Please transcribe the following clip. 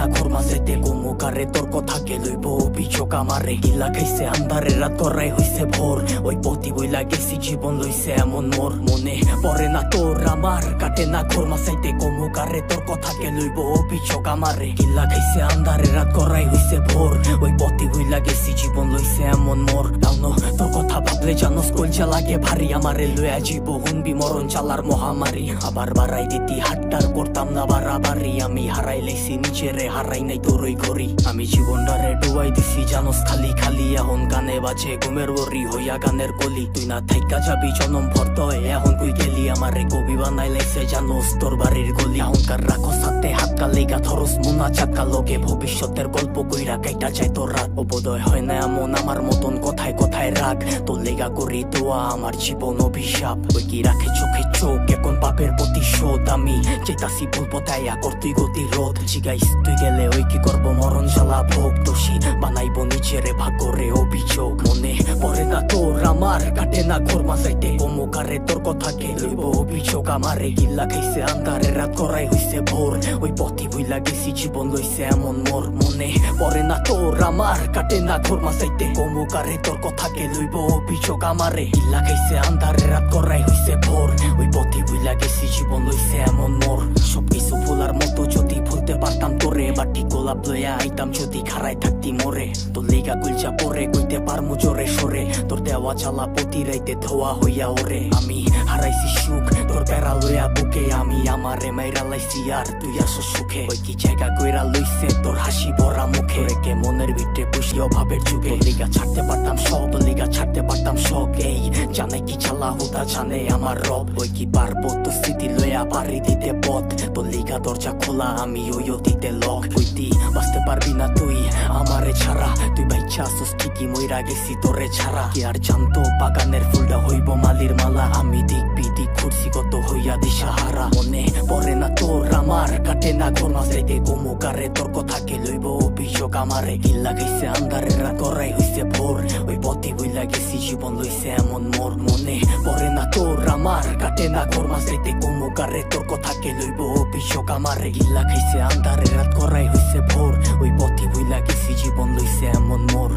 না ঘর মাঝেতে গোমুকারে তোর কথা কে লইব অভিযোগ আমারে গিলা খাইছে আন্ধারে রাত করাই হইছে ভোর ওই পতি বইলা গেছি জীবন লইছে এমন মোর মনে পড়ে না তোর আমার কাটে না ঘর মাঝেতে গোমুকারে তোর কথা কে লইব অভিযোগ আমারে গিলা খাইছে আন্ধারে রাত করাই হইছে ভোর ওই পতি বইলা গেছি জীবন লইছে এমন মোর তাওনো তোর কথা ভাবলে জানোস কলজা লাগে ভারী আমারে লইয়া জীব হুনবি মরণ চালার মহামারী আবার বাড়াই দিতি হাট্টার করতাম না বাড়াবাড়ি আমি হারাই লেছি নিজেরে হারাই নাই তোরই ঘড়ি আমি জীবনটারে ডুবাই দিছি জানোস খালি খালি এখন গানে বাজে ঘুমের ওরি হইয়া গানের কলি তুই না থাইকা যাবি জনম ভর্ত এখন কই গেলি আমারে কবি বানাই লাইছে জানোস তোর বাড়ির গলি অহংকার রাখো সাথে হাত কালেগা ধরস মুনা চাকা লোকে ভবিষ্যতের গল্প কইরা কাইটা যায় তোর রাত অবোধয় হয় না এমন আমার মতন কথায় কথায় রাগ তোর লেগা করি দোয়া আমার জীবন অভিশাপ ওই কি রাখে চোখে চোখ এখন পাপের প্রতিশোধ আমি চেতাসি ভুল পথাইয়া করতুই গতি রোধ জিগাইস তুই গেলে ওই কি করবো মরণ জ্বালা ভোগ দোষী বানাইব নিজেরে ভাগ্যরে অভিযোগ মনে পড়ে না তোর আমার কাটে না ঘর মাঝাইতে গোমুকারে তোর কথা কে লইব অভিযোগ আমারে গিল্লা খাইছে আন্ধারে রাত করাই হইছে ভোর ওই পথি বইলা গেছি জীবন লইছে এমন মোর মনে পড়ে না তোর আমার কাটে না ঘর মাঝাইতে গোমুকারে তোর কথা কে লইব অভিযোগ আমারে গিল্লা খাইছে আন্ধারে রাত করাই হইছে ভোর ওই পথি বইলা গেছি জীবন লইছে এমন মোর সবকিছু ভুলার মতো যদি ভুলতে পারতাম তোরে বাটি গোলাপ লইয়া আইতাম যদি খারাই থাকতি মোরে তোর লেগা গুলচা পরে কইতে পারমু জোরে সরে তোর দেওয়া জ্বালা প্রতি রাইতে ধোয়া হইয়া ওরে আমি হারাইছি সুখ তোর প্যারা লইয়া বুকে আমি আমারে মাইরা লাইছি আর তুই আসো সুখে ওই কি জায়গা কইরা লইছে তোর হাসি ভরা মুখে রেখে মনের ভিতরে বসি অভাবের যুগে তোর লেগা ছাড়তে পারতাম সব তোর লেগা ছাড়তে পারতাম শখ এই জানে কি চালা হুদা জানে আমার রব ওই কি পারবো তোর স্মৃতি লইয়া পারি দিতে পথ তোর লেগা দরজা খোলা আমি ওই অতীতে লক হইতি বাঁচতে পারবি না তুই আমারে ছাড়া তুই বাইচ্ছা আসোস ঠিকই মইরা গেছি তোরে ছাড়া কি আর জানতো বাগানের ফুলটা হইব মালির মালা আমি দিক বিদিক ঘুরছি কত হইয়া দিশাহারা মনে পড়ে না তোর আমার কাটে না ঘর মাঝাইতে গোমুকারে তোর কথা কে লইব অভিযোগ আমারে গিল্লা গাইছে আন্ধারে রাত করাই হইছে ভোর ওই পথি বইলা গেছি জীবন লইছে এমন মোর মনে পড়ে না তোর আমার কাটে না ঘর মাঝাইতে গোমুকারে তোর কথা কে লইব অভিযোগ আমারে গিল্লা খাইছে আন্ধারে রাত করাই হইছে ভোর ওই পথি বইলা গেছি জীবন লইছে এমন মোর।